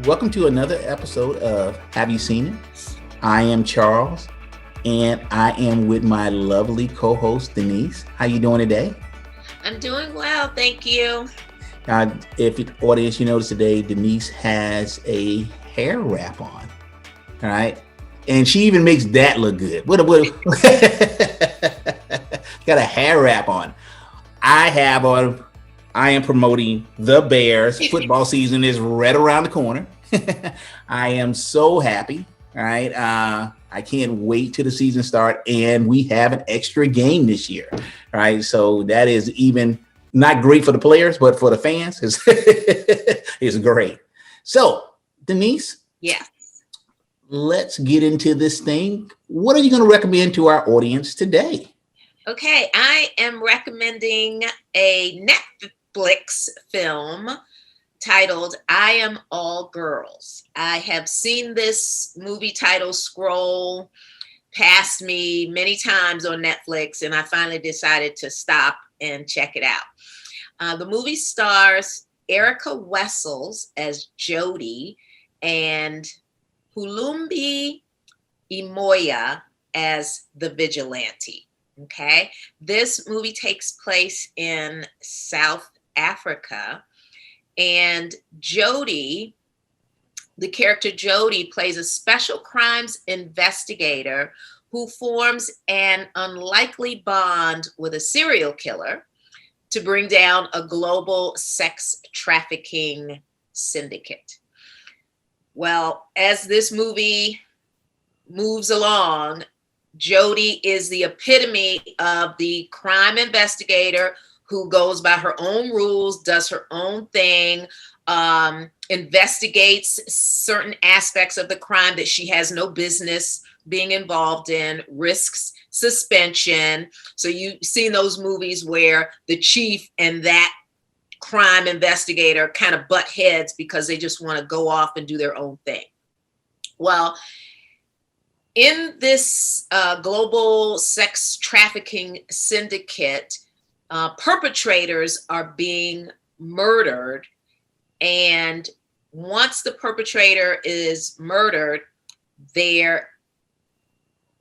Welcome to another episode of Have You Seen It? I am Charles, and I am with my lovely co-host Denise. How you doing today? I'm doing well, thank you. If the audience, you notice today, Denise has a hair wrap on. All right, and she even makes that look good. What got a hair wrap on. I have on. I am promoting the Bears. Football season is right around the corner. I am so happy. All right. I can't wait till the season start, and we have an extra game this year. All right. So that is even not great for the players, but for the fans, it's great. So, Denise, Yes. let's get into this thing. What are you going to recommend to our audience today? Okay, I am recommending a Netflix film titled I Am All Girls. I have seen this movie title scroll past me many times on Netflix, and I finally decided to stop and check it out. The movie stars Erica Wessels as Jody and Hulumbi Imoya as the vigilante. Okay, this movie takes place in South Africa, and Jody, the character Jody, plays a special crimes investigator who forms an unlikely bond with a serial killer to bring down a global sex trafficking syndicate. Well, as this movie moves along, Jody is the epitome of the crime investigator who goes by her own rules, does her own thing, investigates certain aspects of the crime that she has no business being involved in, risks suspension. So you've seen those movies where the chief and that crime investigator kind of butt heads because they just want to go off and do their own thing. Well, in this global sex trafficking syndicate, perpetrators are being murdered. And once the perpetrator is murdered, their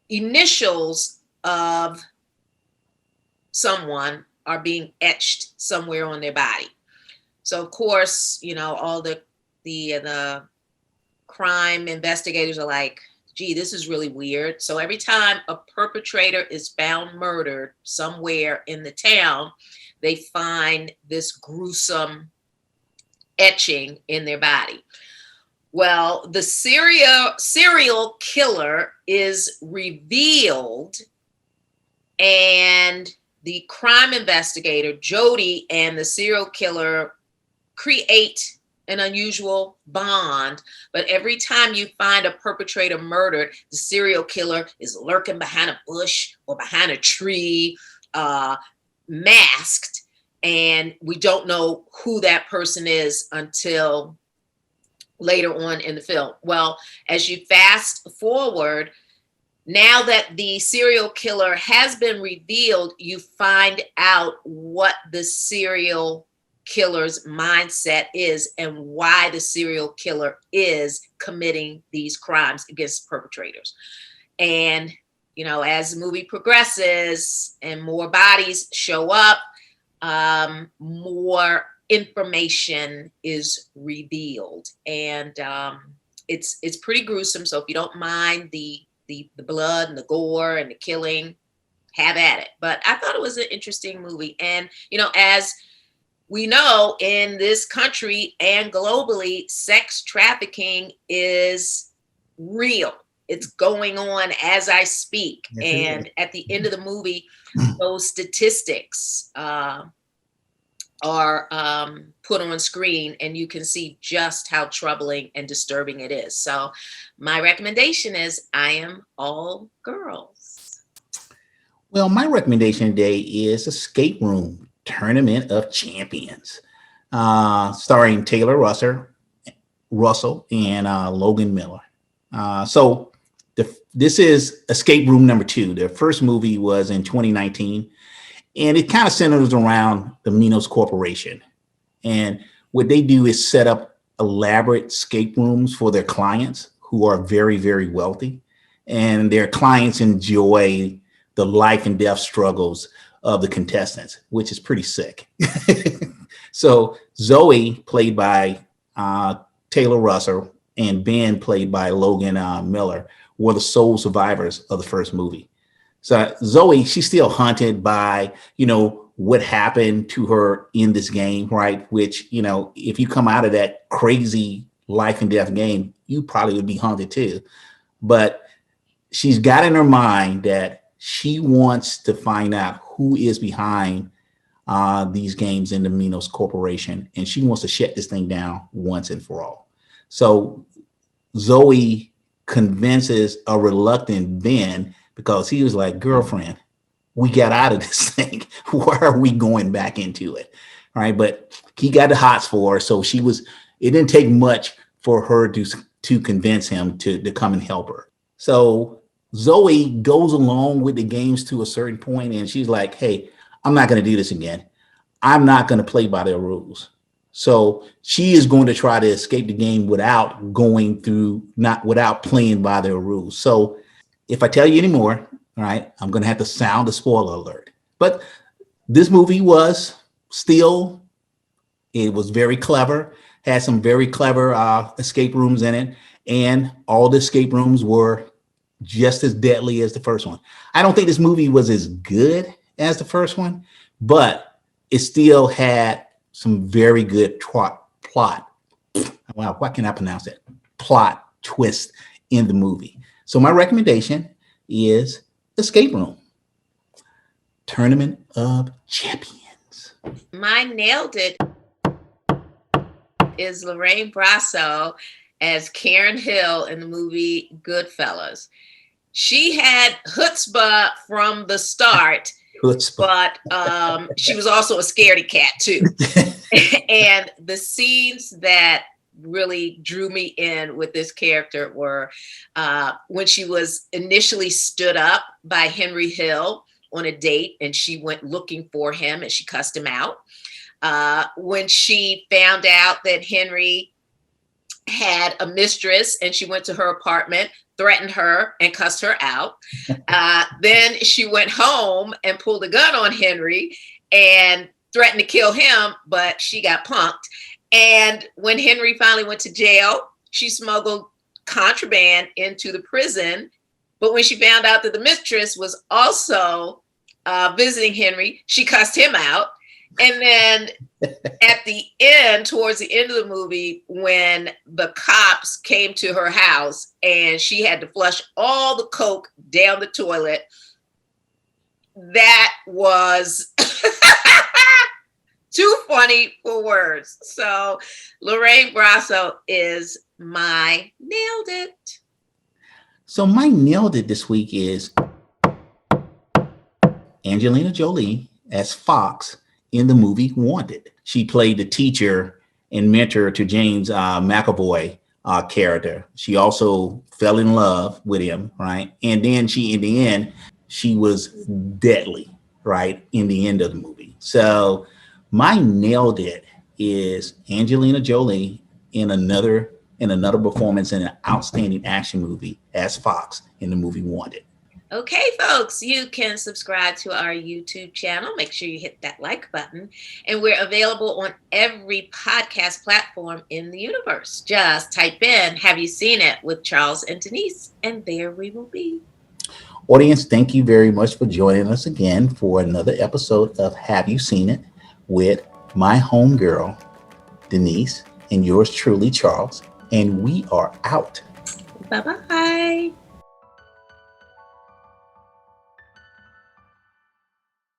initials of someone are being etched somewhere on their body. So, of course, all the crime investigators are like, gee, this is really weird. So every time a perpetrator is found murdered somewhere in the town, they find this gruesome etching in their body. Well, the serial killer is revealed, and the crime investigator, Jody, and the serial killer create an unusual bond. But every time you find a perpetrator murdered, the serial killer is lurking behind a bush or behind a tree, masked, and we don't know who that person is until later on in the film. Well, as you fast forward, now that the serial killer has been revealed, you find out what the serial killer's mindset is and why the serial killer is committing these crimes against perpetrators. And, as the movie progresses and more bodies show up, more information is revealed. And it's pretty gruesome. So if you don't mind the blood and the gore and the killing, have at it. But I thought it was an interesting movie. And, as we know, in this country and globally, sex trafficking is real. It's going on as I speak. Yes, and at the end of the movie, those statistics are put on screen, and you can see just how troubling and disturbing it is. So my recommendation is I Am All Girls. Well, my recommendation today is Escape Room Tournament of Champions, starring Taylor Russell and Logan Miller. So this is Escape Room number 2. The first movie was in 2019, and it kind of centers around the Minos Corporation. And what they do is set up elaborate escape rooms for their clients who are very, very wealthy. And their clients enjoy the life and death struggles of the contestants, which is pretty sick. So Zoe, played by Taylor Russell, and Ben, played by Logan Miller, were the sole survivors of the first movie. So Zoe, she's still haunted by, what happened to her in this game, right? Which, if you come out of that crazy life and death game, you probably would be haunted too. But she's got in her mind that she wants to find out who is behind these games in the Minos Corporation, and she wants to shut this thing down once and for all. So Zoe convinces a reluctant Ben, because he was like, girlfriend, we got out of this thing. Why are we going back into it? Right. But he got the hots for her. So it didn't take much for her to convince him to come and help her. So Zoe goes along with the games to a certain point, and she's like, hey, I'm not going to do this again. I'm not going to play by their rules. So she is going to try to escape the game without playing by their rules. So if I tell you any more, all right, I'm going to have to sound a spoiler alert. But this movie was very clever, had some very clever escape rooms in it. And all the escape rooms were just as deadly as the first one. I don't think this movie was as good as the first one, but it still had some very good plot. Wow, why can I pronounce it? Plot twist in the movie. So my recommendation is Escape Room, Tournament of Champions. My nailed it is Lorraine Bracco as Karen Hill in the movie Goodfellas. She had chutzpah from the start, but she was also a scaredy cat too. And the scenes that really drew me in with this character were when she was initially stood up by Henry Hill on a date, and she went looking for him and she cussed him out. When she found out that Henry had a mistress and she went to her apartment, threatened her and cussed her out. Then she went home and pulled a gun on Henry and threatened to kill him, but she got punked. And when Henry finally went to jail, she smuggled contraband into the prison. But when she found out that the mistress was also visiting Henry, she cussed him out. And then at the end, towards the end of the movie, when the cops came to her house and she had to flush all the coke down the toilet, that was too funny for words. So Lorraine Bracco is my nailed it. So my nailed it this week is Angelina Jolie as Fox in the movie Wanted. She played the teacher and mentor to James McAvoy character. She also fell in love with him, right? And then in the end, she was deadly, right? In the end of the movie. So my nailed it is Angelina Jolie in another performance in an outstanding action movie as Fox in the movie Wanted. Okay, folks, you can subscribe to our YouTube channel. Make sure you hit that like button. And we're available on every podcast platform in the universe. Just type in, have you seen it with Charles and Denise? And there we will be. Audience, thank you very much for joining us again for another episode of Have You Seen It with my homegirl, Denise, and yours truly, Charles. And we are out. Bye-bye.